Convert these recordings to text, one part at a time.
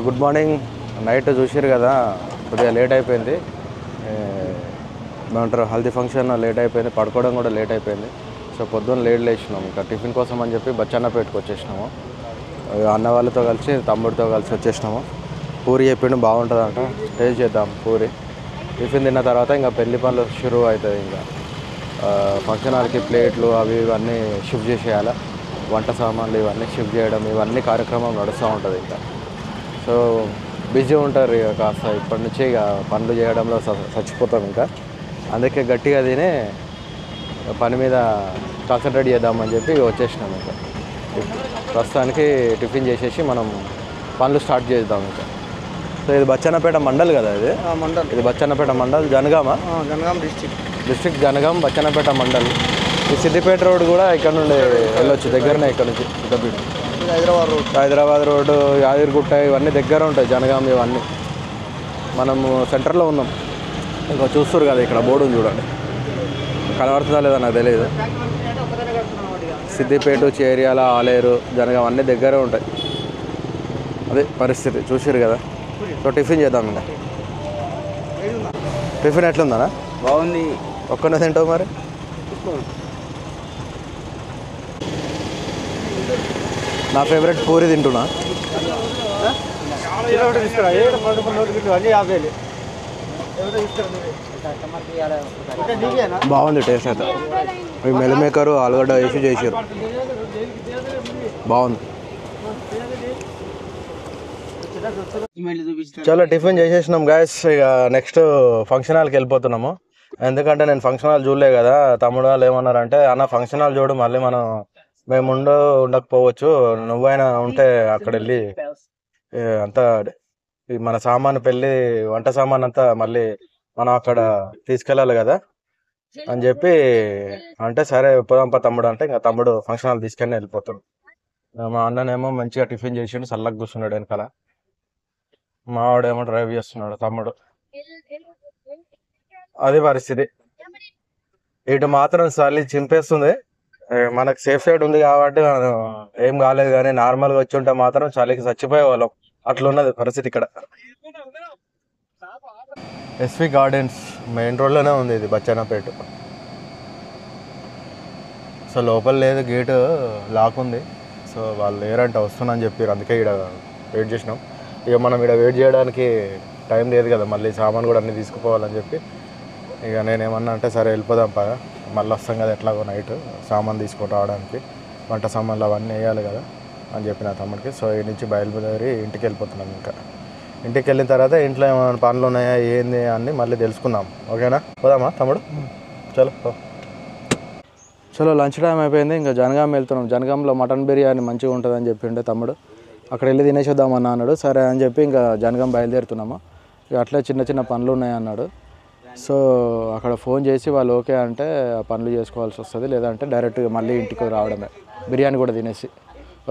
Good morning. Night చూసారు కదా, కొద్దిగా లేట్ అయిపోయింది. ఏమంటారు, హల్దీ ఫంక్షన్ లేట్ అయిపోయింది, పడుకోవడం కూడా లేట్ అయిపోయింది. సో పొద్దున్న లేట్ లేచినాము. ఇంకా టిఫిన్ కోసం అని చెప్పి బచ్చన్నపేటకు వచ్చేసినాము. అన్న వాళ్ళతో కలిసి తమ్ముడితో కలిసి వచ్చేసినాము. పూరి చెప్పిండు బాగుంటుందంట, టేస్ట్ చేద్దాం పూరి. టిఫిన్ తిన్న తర్వాత ఇంకా పెళ్లి పనులు షురూ అవుతుంది. ఇంకా ఫంక్షన్ హాల్కి ప్లేట్లు అవి ఇవన్నీ షిఫ్ట్ చేసేయాలి. వంట సామాన్లు ఇవన్నీ షిఫ్ట్ చేయడం, ఇవన్నీ కార్యక్రమం నడుస్తూ ఉంటుంది. ఇంకా సో బిజీ ఉంటారు ఇక కాస్త. ఇప్పటి నుంచి ఇక పనులు చేయడంలో చచ్చిపోతాం. ఇంకా అందుకే గట్టిగా తినే పని మీద కాన్సన్ట్రేట్ చేద్దామని చెప్పి వచ్చేసినాం. ఇంకా ప్రస్తుతానికి టిఫిన్ చేసేసి మనం పనులు స్టార్ట్ చేద్దాం. ఇంకా సో ఇది బచ్చన్నపేట మండల్ కదా, ఇది బచ్చన్నపేట మండల్, జనగామ డిస్ట్రిక్ట్ జనగాం, బచ్చన్నపేట మండల్. ఈ సిద్దిపేట రోడ్ కూడా ఇక్కడ నుండి వెళ్ళొచ్చు, దగ్గరనే. ఇక్కడ నుంచి హైదరాబాద్ రోడ్డు, యాదగిరిగుట్ట ఇవన్నీ దగ్గర ఉంటాయి. జనగాం ఇవన్నీ మనము సెంటర్లో ఉన్నాం. ఇంకా చూస్తారు కదా, ఇక్కడ బోర్డు చూడండి, కనబడుతుందా లేదా నాకు తెలియదు. సిద్దిపేట, చేర్యాల, ఆలేరు, జనగాం అన్నీ దగ్గరే ఉంటాయి. అదే పరిస్థితి చూసారు కదా. సో టిఫిన్ చేద్దాం. ఇంకా టిఫిన్ ఎట్లుందా? బాగుంది. ఒక్కనే తింటావు మరి? నా ఫేవరెట్ పూరి తింటున్నా. బాగుంది టేస్ట్ అయితే. ఈ మెలిమేకరు ఆలుగడ్డ వేసి చేసారు, బాగుంది. చాలా టిఫిన్ చేసేసినాం గాయస్. ఇక నెక్స్ట్ ఫంక్షన్ హాల్కి వెళ్ళిపోతున్నాము. ఎందుకంటే నేను ఫంక్షన్ హాల్ చూడలే కదా. తమ్ముడు వాళ్ళు ఏమన్నారంటే, అన్న ఫంక్షన్ హాల్ చూడు, మళ్ళీ మనం మేము ఉండకపోవచ్చు, నువ్వైనా ఉంటే అక్కడ వెళ్ళి అంతా మన సామాను పెళ్ళి వంట సామాన్ అంతా మళ్ళీ మనం అక్కడ తీసుకెళ్ళాలి కదా అని చెప్పి అంటే, సరే పోదాంపా తమ్ముడు అంటే ఇంకా తమ్ముడు ఫంక్షన్ హాల్ తీసుకెళ్ళి వెళ్ళిపోతాడు. మా అన్ననేమో మంచిగా టిఫిన్ చేసిండు, చల్లగా కూర్చున్నాడు వెనకాల. మావాడేమో డ్రైవ్ చేస్తున్నాడు తమ్ముడు. అది పరిస్థితి. ఇటు మాత్రం చలి చింపేస్తుంది. మనకు సేఫ్ సైడ్ ఉంది కాబట్టి మనం ఏం కాలేదు, కానీ నార్మల్గా వచ్చి ఉంటే మాత్రం చలికి చచ్చిపోయే వాళ్ళం. అట్లున్నది పరిస్థితి ఇక్కడ. ఎస్వి గార్డెన్స్ మెయిన్ రోడ్లోనే ఉంది ఇది, బచ్చన్నపేట. సో లోపల లేదు, గేటు లాక్ ఉంది. సో వాళ్ళు లేరంట, వస్తున్నా అని చెప్పారు. అందుకే ఇక్కడ వెయిట్ చేసినాం. ఇక మనం ఇక్కడ వెయిట్ చేయడానికి టైం లేదు కదా, మళ్ళీ సామాన్ కూడా అన్నీ తీసుకుపోవాలని చెప్పి ఇక నేనేమన్నా అంటే, సరే వెళ్ళిపోదాం పదా, మళ్ళీ వస్తాం కదా ఎట్లాగో నైట్ సామాన్ తీసుకొని రావడానికి, వంట సామాన్లు అవన్నీ వేయాలి కదా అని చెప్పిన తమ్ముడికి. సో ఈ నుంచి బయలుదేరి ఇంటికి వెళ్ళిపోతున్నాం. ఇంకా ఇంటికి వెళ్ళిన తర్వాత ఇంట్లో ఏమైనా పనులు ఉన్నాయా ఏంది అని మళ్ళీ తెలుసుకుందాం. ఓకేనా? పోదామా తమ్ముడు? చలో లంచ్ టైం అయిపోయింది. ఇంకా జనగాం వెళ్తున్నాం. జనగాంలో మటన్ బిర్యానీ మంచిగా ఉంటుందని చెప్పిండే తమ్ముడు. అక్కడ వెళ్ళి తినేసేద్దామని అన్నాడు. సరే అని చెప్పి ఇంకా జనగాం బయలుదేరుతున్నాము. ఇక అట్లే చిన్న చిన్న పనులు ఉన్నాయి అన్నాడు. సో అక్కడ ఫోన్ చేసి వాళ్ళు ఓకే అంటే ఆ పనులు చేసుకోవాల్సి వస్తుంది, లేదంటే డైరెక్ట్గా మళ్ళీ ఇంటికి రావడమే, బిర్యానీ కూడా తినేసి.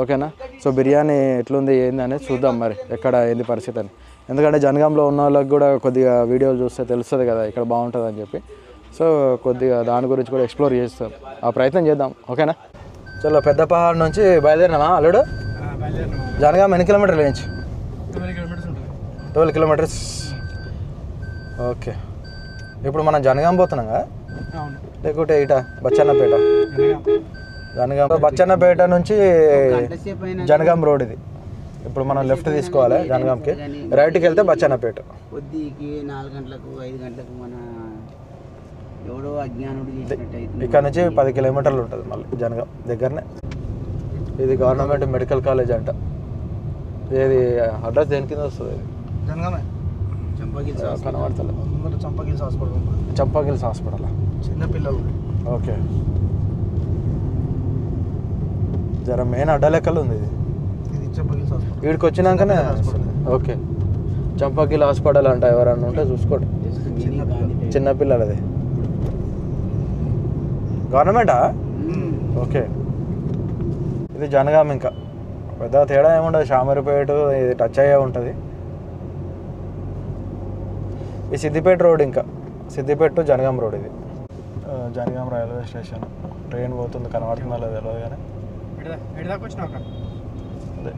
ఓకేనా? సో బిర్యానీ ఎట్లుంది ఏంది అనేది చూద్దాం మరి, ఎక్కడ ఏంది పరిస్థితి అని. ఎందుకంటే జనగాంలో ఉన్న వాళ్ళకి కూడా కొద్దిగా వీడియోలు చూస్తే తెలుస్తుంది కదా ఇక్కడ బాగుంటుంది అని చెప్పి. సో కొద్దిగా దాని గురించి కూడా ఎక్స్ప్లోర్ చేస్తాం, ఆ ప్రయత్నం చేద్దాం. ఓకేనా? చలో పెద్దపహాడ్ నుంచి బయలుదేరినామా అల్లుడు? జనగాం ఎన్ని కిలోమీటర్లు వేయించు? 12 కిలోమీటర్స్. ఓకే, ఇప్పుడు మనం జనగాం పోతున్నాం కదా, లేకుంటే ఇట బచ్చన్నపేట? జనగాం బచ్చన్నపేట నుంచి జనగాం రోడ్ ఇది. ఇప్పుడు మనం లెఫ్ట్ తీసుకోవాలి జనగాంకి, రైట్కి వెళ్తే బచ్చన్నపేట. కొద్దికి 4 గంటలకు 5 గంటలకు మన ఎవడో అజ్ఞానుడు ఇక్కడ నుంచి 10 కిలోమీటర్లు ఉంటుంది మళ్ళీ జనగాం దగ్గరనే. ఇది గవర్నమెంట్ మెడికల్ కాలేజ్ అంట. ఇది అడ్రస్ దేని కింద వస్తుంది? ఇది జనగామే, కనబడతలే. చంపాగిల్స్ హాస్పిటల్ చిన్నపిల్లలు. ఓకే, జర మెయిన్ అడ్డ లెక్కలు ఉంది ఇది. వీడికి వచ్చినాకనే. ఓకే, చంపాగిల్ హాస్పిటల్ అంట. ఎవరన్నా ఉంటే చూసుకోండి. చిన్నపిల్లలది గవర్నమెంటా? ఓకే, ఇది జనగాం. ఇంకా పెద్ద తేడా ఏముండదు, షామీర్పేట ఇది టచ్ అయ్యే ఉంటుంది. ఈ సిద్దిపేట రోడ్, ఇంకా సిద్దిపేట టు జనగాం రోడ్ ఇది. Jangaon railway station. ట్రైన్ పోతుంది, కనబడుతుందా లేదు తెలియదు కానీ. అదే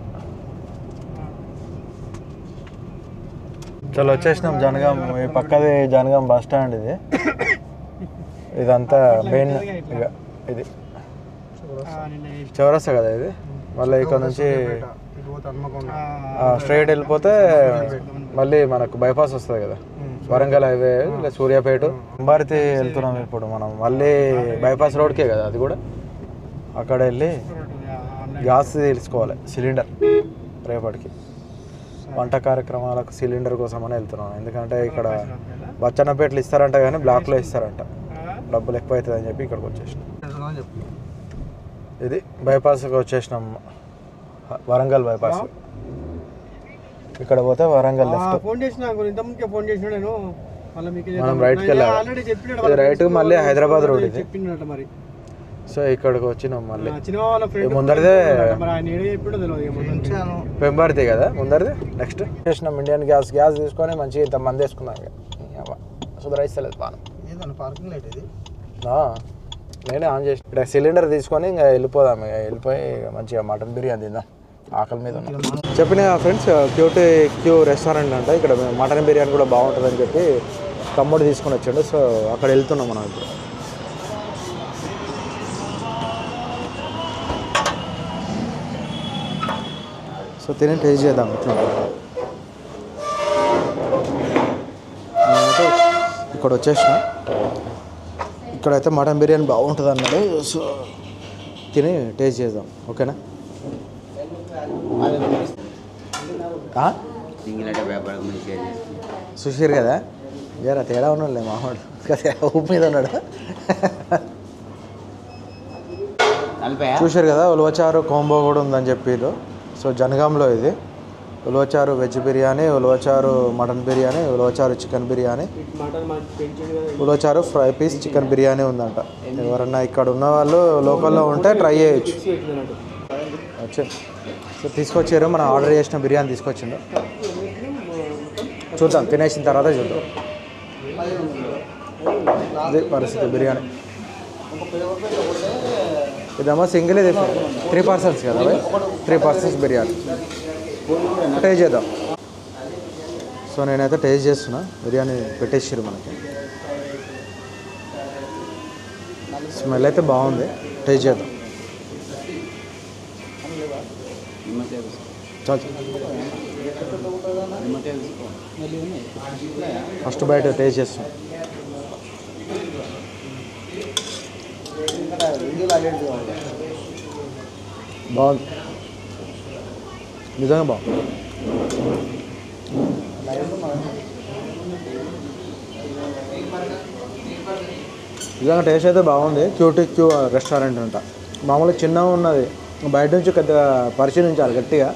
చలో వచ్చేసినాం జనగాం. ఈ పక్కది జనగాం బస్ స్టాండ్. ఇదంతా మెయిన్ ఇక ఇది చౌరస్తా కదా ఇది. మళ్ళీ ఇక్కడ నుంచి స్ట్రైట్ వెళ్ళిపోతే మళ్ళీ మనకు బైపాస్ వస్తుంది కదా, వరంగల్ హైవే లేదా సూర్యాపేట అంబారితి వెళ్తున్నాం ఇప్పుడు మనం. మళ్ళీ బైపాస్ రోడ్కే కదా అది కూడా. అక్కడ వెళ్ళి గ్యాస్ తెలుసుకోవాలి, సిలిండర్ రేపటికి వంట కార్యక్రమాలకు సిలిండర్ కోసమని వెళ్తున్నాం. ఎందుకంటే ఇక్కడ బచ్చన్నపేటలు ఇస్తారంట కానీ బ్లాక్లో ఇస్తారంట, డబ్బులు ఎక్కువ అవుతుంది అని చెప్పి ఇక్కడికి వచ్చేసినాం. ఇది బైపాస్కి వచ్చేసినాం, వరంగల్ బైపాస్. ఇక్కడ పోతే వరంగల్ లెఫ్ట్. మనం రైట్కి వెళ్ళాలి, రైట్ మళ్ళీ హైదరాబాద్ రోడ్ ఇది. సో ఇక్కడికి వచ్చినాం మళ్ళీ. ముందరిదే పెంబర్తి కదా ముందరిది. నెక్స్ట్ చేసినాం ఇండియన్ గ్యాస్. గ్యాస్ తీసుకొని మంచిగా ఇంత మంది వేసుకున్నాం. సుధరైస్తలేదు పానం. నేనే ఆన్ చేసి ఇక్కడ సిలిండర్ తీసుకొని ఇంకా వెళ్ళిపోదాం. ఇక వెళ్ళిపోయి మంచిగా మటన్ బిర్యానీ తిందాం, ఆకలి మీద ఉన్నాం. చెప్పిన ఫ్రెండ్స్ క్యూ రెస్టారెంట్ అంట. ఇక్కడ మటన్ బిర్యానీ కూడా బాగుంటుందని చెప్పి తమ్ముడు తీసుకొని వచ్చాడు. సో అక్కడ వెళ్తున్నాం మనం ఇప్పుడు. సో తిని టేస్ట్ చేద్దాం ఇట్లా. నేనైతే ఇక్కడ వచ్చేసిన. ఇక్కడైతే మటన్ బిర్యానీ బాగుంటుంది అన్నాడు. సో తిని టేస్ట్ చేద్దాం, ఓకేనా? సుషీర్ కదా, జరా తేడా ఉన్నాడులే మామూలు కదా, ఉప్పు మీద ఉన్నాడు. చూసారు కదా, ఉలవచారు కాంబో కూడా ఉందని చెప్పారు. సో జనగాంలో ఇది ఉలవచారు వెజ్ బిర్యానీ, ఉలవచారు మటన్ బిర్యానీ, ఉలవచారు చికెన్ బిర్యానీ, ఉలవచారు ఫ్రై పీస్ చికెన్ బిర్యానీ ఉందంట. ఎవరన్నా ఇక్కడ ఉన్న వాళ్ళు లోకల్లో ఉంటే ట్రై చేయొచ్చు. వచ్చి సో తీసుకొచ్చారు, మనం ఆర్డర్ చేసిన బిర్యానీ తీసుకొచ్చిండు. చూద్దాం, తినేసిన తర్వాత చూద్దాం. ఇది పరిస్థితి బిర్యానీ. ఇదేమో సింగిల్, ఇది 3 పర్సన్స్ కదా, 3 పర్సన్స్ బిర్యానీ. టేస్ట్ చేద్దాం. సో నేనైతే టేస్ట్ చేస్తున్నా. బిర్యానీ పెట్టేసారు మనకి. స్మెల్ అయితే బాగుంది, టేస్ట్ చేద్దాం. ఫస్ట్ బయట టేస్ట్ చేస్తాం. బాగుంది, నిజంగా బాగుంది. నిజంగా టేస్ట్ అయితే బాగుంది. క్యూ రెస్టారెంట్ అంట. మామూలుగా చిన్నగా ఉన్నది, బయట నుంచి పెద్దగా పరిశీలించాలి గట్టిగా,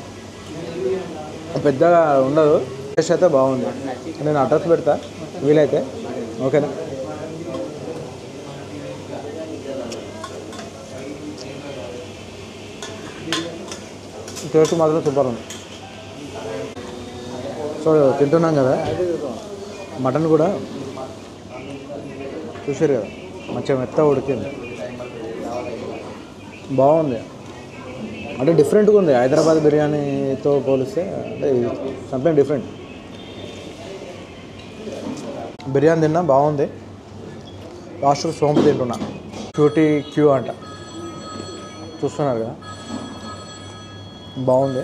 పెద్దగా ఉండదు. టేస్ట్ అయితే బాగుంది. నేను అడ్రస్ పెడతా వీలైతే, ఓకేనా? టేస్ట్ మాత్రం సూపర్ ఉంది. సో తింటున్నాం కదా, మటన్ కూడా చూసారు కదా, మంచిగా మెత్తగా ఉడికింది, బాగుంది. అంటే డిఫరెంట్గా ఉంది హైదరాబాద్ బిర్యానీతో పోలిస్తే. అంటే సంథింగ్ డిఫరెంట్. బిర్యానీ తిన్నా బాగుంది. లాస్ట్ సోంపు తింటున్నా. క్యూ అంట, చూస్తున్నారు కదా, బాగుంది.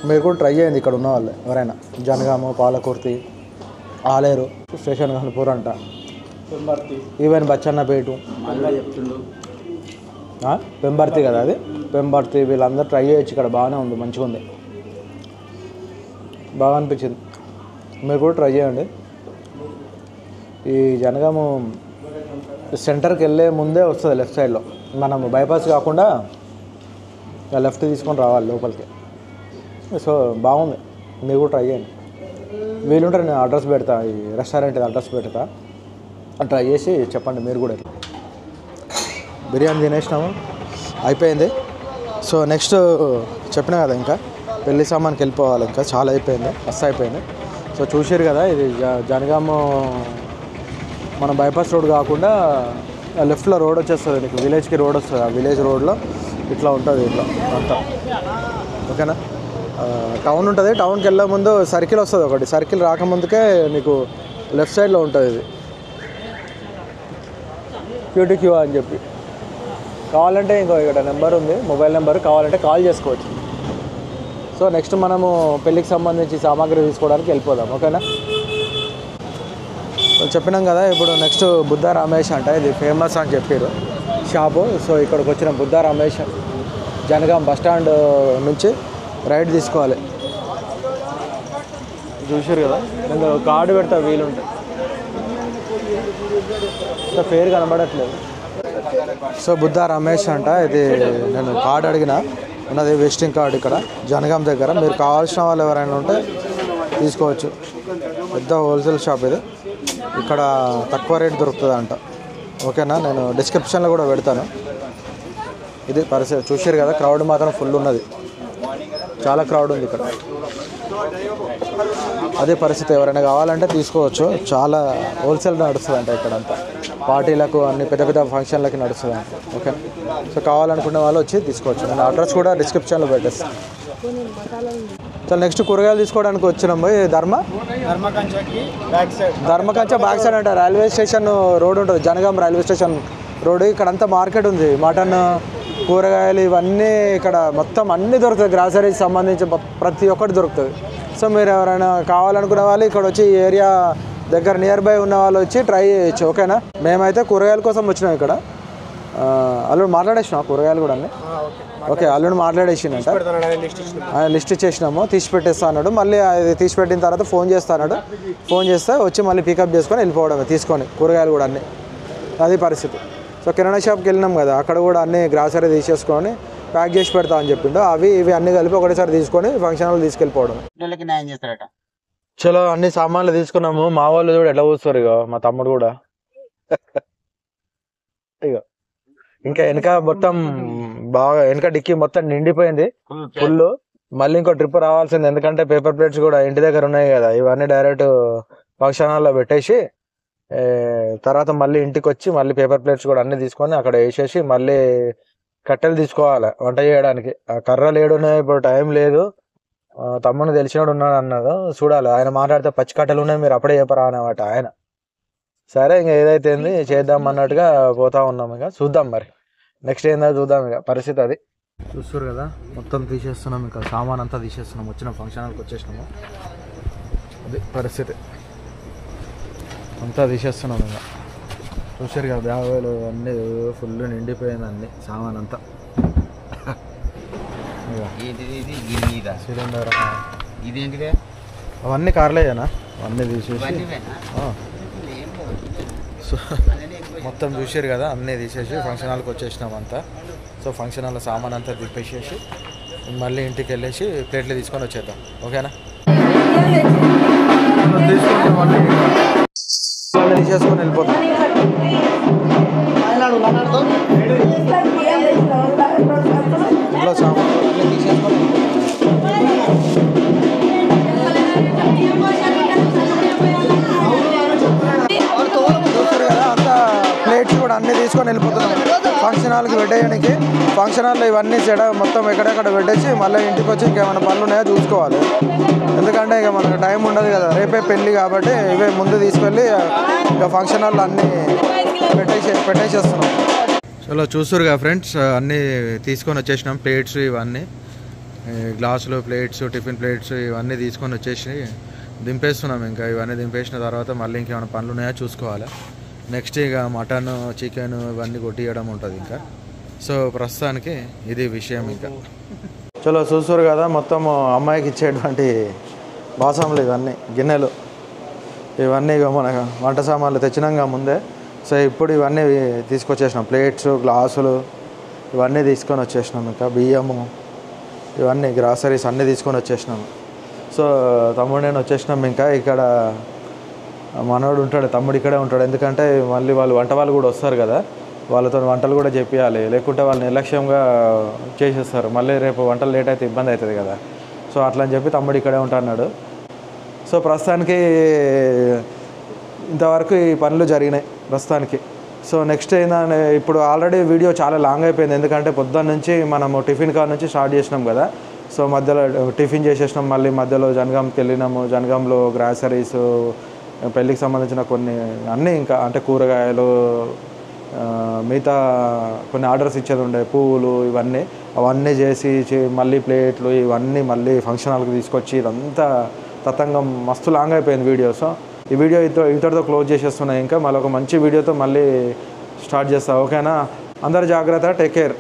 మీరు కూడా ట్రై చేయండి ఇక్కడ ఉన్న వాళ్ళు ఎవరైనా. జనగాము, పాలకుర్తి, ఆలేరు, స్టేషన్ కనుపూర్ అంట, ఈవెన్ బచ్చన్నపేట, పెంబర్తి కదా అది, పెంబర్తి, వీళ్ళందరూ ట్రై చేయొచ్చు. ఇక్కడ బాగానే ఉంది, మంచిగా ఉంది, బాగా అనిపించింది. మీరు కూడా ట్రై చేయండి. ఈ జనగాము సెంటర్కి వెళ్ళే ముందే వస్తుంది లెఫ్ట్ సైడ్లో. మనం బైపాస్ కాకుండా లెఫ్ట్ తీసుకొని రావాలి లోపలికి. సో బాగుంది, మీరు కూడా ట్రై చేయండి. వీలుంటే నేను అడ్రస్ పెడతా, ఈ రెస్టారెంట్ అడ్రస్ పెడతా, ట్రై చేసి చెప్పండి మీరు కూడా. బిర్యానీ తినేసినాము, అయిపోయింది. సో నెక్స్ట్ చెప్పినా కదా, ఇంకా పెళ్లి సామాన్కి వెళ్ళిపోవాలి. ఇంకా చాలా అయిపోయింది, మస్తు అయిపోయింది. సో చూసారు కదా, ఇది జనగాము మన బైపాస్ రోడ్ కాకుండా లెఫ్ట్లో రోడ్ వచ్చేస్తుంది మీకు, విలేజ్కి రోడ్ వస్తుంది. ఆ విలేజ్ రోడ్లో ఇట్లా ఉంటుంది, ఇట్లా అంతా, ఓకేనా? టౌన్ ఉంటుంది. టౌన్కి వెళ్ళే ముందు సర్కిల్ వస్తుంది ఒకటి. సర్కిల్ రాకముందుకే నీకు లెఫ్ట్ సైడ్లో ఉంటుంది ఇది QTQ అని చెప్పి. కావాలంటే ఇంకో ఇక్కడ నెంబర్ ఉంది, మొబైల్ నెంబర్, కావాలంటే కాల్ చేసుకోవచ్చు. సో నెక్స్ట్ మనము పెళ్ళికి సంబంధించి సామాగ్రి తీసుకోవడానికి వెళ్ళిపోదాం. ఓకేనా? చెప్పినాం కదా, ఇప్పుడు నెక్స్ట్ బుద్ధ రమేష్ అంట, ఇది ఫేమస్ అని చెప్పారు షాపు. సో ఇక్కడికి వచ్చిన బుద్ధ రమేష్ జనగాం బస్టాండ్ నుంచి రైట్ తీసుకోవాలి. చూసారు కదా, నేను కార్డు పెడతా వీలుంటే. పేరు కనబడట్లేదు. సో బుద్ధ రమేష్ అంట, ఇది నేను కార్డు అడిగిన, ఉన్నది విజిటింగ్ కార్డు ఇక్కడ జనగాం దగ్గర. మీరు కావాల్సిన వాళ్ళు ఎవరైనా ఉంటే తీసుకోవచ్చు. పెద్ద హోల్సేల్ షాప్ ఇది. ఇక్కడ తక్కువ రేట్ దొరుకుతుంది అంట. ఓకేనా? నేను డిస్క్రిప్షన్లో కూడా పెడతాను. ఇది పరిస్థితి. చూసారు కదా, క్రౌడ్ మాత్రం ఫుల్ ఉన్నది, చాలా క్రౌడ్ ఉంది ఇక్కడ. అదే పరిస్థితి. ఎవరైనా కావాలంటే తీసుకోవచ్చు. చాలా హోల్సేల్ నడుస్తుంది అంట ఇక్కడంతా. పార్టీలకు, అన్ని పెద్ద పెద్ద ఫంక్షన్లకి నడుస్తుంది అంట. ఓకే. సో కావాలనుకునే వాళ్ళు వచ్చి తీసుకోవచ్చు. నేను అడ్రస్ కూడా డిస్క్రిప్షన్లో పెట్టేస్తాను. సో నెక్స్ట్ కూరగాయలు తీసుకోవడానికి వచ్చినాము. ధర్మకంచ బ్యాక్ సైడ్ అంట రైల్వే స్టేషన్ రోడ్ ఉంటుంది. Jangaon railway station road. ఇక్కడంతా మార్కెట్ ఉంది. మటన్, కూరగాయలు ఇవన్నీ ఇక్కడ మొత్తం అన్నీ దొరుకుతాయి. గ్రాసరీకి సంబంధించి ప్రతి ఒక్కటి దొరుకుతుంది. సో మీరు ఎవరైనా కావాలనుకునే వాళ్ళు ఇక్కడ వచ్చి ఈ ఏరియా దగ్గర నియర్ బై ఉన్న వాళ్ళు వచ్చి ట్రై చేయొచ్చు. ఓకేనా? మేమైతే కూరగాయల కోసం వచ్చినాం ఇక్కడ. అల్లుడు మాట్లాడేసినాం కూరగాయలు కూడా అన్నీ. ఓకే, అల్లుడు మాట్లాడేసిందంట. లిస్ట్ ఇచ్చేసినాము, తీసి పెట్టేస్తా అన్నాడు. మళ్ళీ అది తీసి పెట్టిన తర్వాత ఫోన్ చేస్తా అన్నాడు. ఫోన్ చేస్తే వచ్చి మళ్ళీ పికప్ చేసుకొని వెళ్ళిపోవడమే, తీసుకొని కూరగాయలు కూడా అన్నీ. అది పరిస్థితి. సో కిరాణా షాప్కి వెళ్ళినాం కదా, అక్కడ కూడా అన్నీ గ్రాసరీ తీసేసుకొని ప్యాక్ చేసి పెడతా అని చెప్పిండు. అవి ఇవి అన్నీ కలిపి ఒకటేసారి తీసుకొని ఫంక్షన్ హాల్ తీసుకెళ్ళిపోవడం. చలో అన్ని సామాన్లు తీసుకున్నాము. మా వాళ్ళు కూడా ఎట్లా కూర్చోరు, ఇక మా తమ్ముడు కూడా. ఇక ఇంకా వెనక మొత్తం బాగా, వెనక డిక్కీ మొత్తం నిండిపోయింది ఫుల్. మళ్ళీ ఇంకో ట్రిప్ రావాల్సింది, ఎందుకంటే పేపర్ ప్లేట్స్ కూడా ఇంటి దగ్గర ఉన్నాయి కదా, ఇవన్నీ డైరెక్ట్ ఫంక్షన్ హాల్లో పెట్టేసి తర్వాత మళ్ళీ ఇంటికి వచ్చి మళ్ళీ పేపర్ ప్లేట్స్ కూడా అన్నీ తీసుకొని అక్కడ వేసేసి మళ్ళీ కట్టెలు తీసుకోవాలి వంట చేయడానికి. ఆ కర్రలు ఏడున్నాయి, ఇప్పుడు టైం లేదు. తమ్ముడు తెలిసినాడు ఉన్నాడు అన్నాడు, చూడాలి. ఆయన మాట్లాడితే పచ్చి కట్టెలు ఉన్నాయి, మీరు అప్పుడే చెప్పరా అన్నమాట ఆయన. సరే ఇంకా ఏదైతే చేద్దాం అన్నట్టుగా పోతా ఉన్నాం. ఇక చూద్దాం మరి నెక్స్ట్ ఏందో చూద్దాం. ఇక పరిస్థితి అది. చూస్తారు కదా, మొత్తం తీసేస్తున్నాం. ఇక సామాన్ అంతా తీసేస్తున్నాం. వచ్చిన ఫంక్షన్ హాల్కి వచ్చేసినాము. అది పరిస్థితి, అంతా తీసేస్తున్నాం. ఇక చూసారు కదా, బ్యాగులు అన్నీ ఫుల్ నిండిపోయింది, అన్ని సామాన్ అంతా. సిలిండర్ అవన్నీ కార్లేనా, అవన్నీ తీసేసి సో మొత్తం చూసారు కదా, అన్నీ తీసేసి ఫంక్షన్ హాల్కి వచ్చేసినాం అంతా. సో ఫంక్షన్ హాల్ సామాన్ అంతా తిప్పేసేసి మళ్ళీ ఇంటికి వెళ్ళేసి ప్లేట్లు తీసుకొని వచ్చేద్దాం. ఓకేనా? తీసేసుకొని వెళ్ళిపోతాం. ఇంట్లో సామాన్ తీసేసుకొని ప్లేట్స్ కూడా అన్నీ తీసుకొని వెళ్ళిపోతున్నాం ఫంక్షన్ హాల్కి పెట్టేయడానికి. ఫంక్షన్ హాల్లో ఇవన్నీ మొత్తం ఎక్కడెక్కడ పెట్టేసి మళ్ళీ ఇంటికి వచ్చి ఇంకేమైనా పనులు ఉన్నాయో చూసుకోవాలి. ఎందుకంటే ఇక మనకు టైం ఉండదు కదా, రేపే పెళ్ళి కాబట్టి ఇవే ముందు తీసుకెళ్ళి ఇక ఫంక్షన్ హాల్లో అన్నీ పెట్టేసేస్తున్నాం. చలో చూస్తురు కదా ఫ్రెండ్స్, అన్నీ తీసుకొని వచ్చేసినాం. ప్లేట్స్ ఇవన్నీ, గ్లాసులు, ప్లేట్స్, టిఫిన్ ప్లేట్స్ ఇవన్నీ తీసుకొని వచ్చేసి దింపేస్తున్నాం. ఇంకా ఇవన్నీ దింపేసిన తర్వాత మళ్ళీ ఇంకేమైనా పనులు ఉన్నాయో చూసుకోవాలి. నెక్స్ట్ ఇక మటన్, చికెన్ ఇవన్నీ కొట్టియడం ఉంటుంది ఇంకా. సో ప్రస్తుతానికి ఇది విషయం. ఇంకా చలో చూస్తారు కదా, మొత్తం అమ్మాయికి ఇచ్చేటువంటి బాసంలు ఇవన్నీ, గిన్నెలు ఇవన్నీ ఇక మన వంట సామాన్లు తెచ్చినాక ముందే. సో ఇప్పుడు ఇవన్నీ తీసుకొచ్చేసినాం. ప్లేట్స్, గ్లాసులు ఇవన్నీ తీసుకొని వచ్చేసినాం. ఇంకా బియ్యము ఇవన్నీ గ్రాసరీస్ అన్నీ తీసుకొని వచ్చేసినాము. సో తమ్ముడు నేను వచ్చేసినాం. ఇంకా ఇక్కడ మనోడు ఉంటాడు, తమ్ముడు ఇక్కడే ఉంటాడు. ఎందుకంటే మళ్ళీ వాళ్ళు వంట వాళ్ళు కూడా వస్తారు కదా, వాళ్ళతో వంటలు కూడా చెప్పాలి, లేకుంటే వాళ్ళు నిర్లక్ష్యంగా చేసేస్తారు. మళ్ళీ రేపు వంటలు లేట్ అయితే ఇబ్బంది అవుతుంది కదా. సో అట్లా అని చెప్పి తమ్ముడు ఇక్కడే ఉంటున్నాడు. సో ప్రస్తుతానికి ఇంతవరకు ఈ పనులు జరిగినాయి ప్రస్తుతానికి. సో నెక్స్ట్ ఏంటంటే, ఇప్పుడు ఆల్రెడీ వీడియో చాలా లాంగ్ అయిపోయింది, ఎందుకంటే పొద్దున్న నుంచి మనము టిఫిన్ కార్ నుంచి స్టార్ట్ చేసినాం కదా. సో మధ్యలో టిఫిన్ చేసేసినాం, మళ్ళీ మధ్యలో జనగాంకి వెళ్ళినాము. జనగాంలో గ్రాసరీస్, పెళ్ళికి సంబంధించిన కొన్ని అన్నీ, ఇంకా అంటే కూరగాయలు, మిగతా కొన్ని ఆర్డర్స్ ఇచ్చేది ఉండే, పువ్వులు, అవన్నీ చేసి మళ్ళీ ప్లేట్లు ఇవన్నీ మళ్ళీ ఫంక్షన్ హాల్కి తీసుకొచ్చి ఇదంతా తతంగం మస్తు లాంగ్ అయిపోయింది వీడియో. సో ఈ వీడియో ఇతడితో క్లోజ్ చేసేస్తున్నాయి. ఇంకా మళ్ళీ ఒక మంచి వీడియోతో మళ్ళీ స్టార్ట్ చేస్తా. ఓకేనా? అందరు జాగ్రత్త, టేక్ కేర్.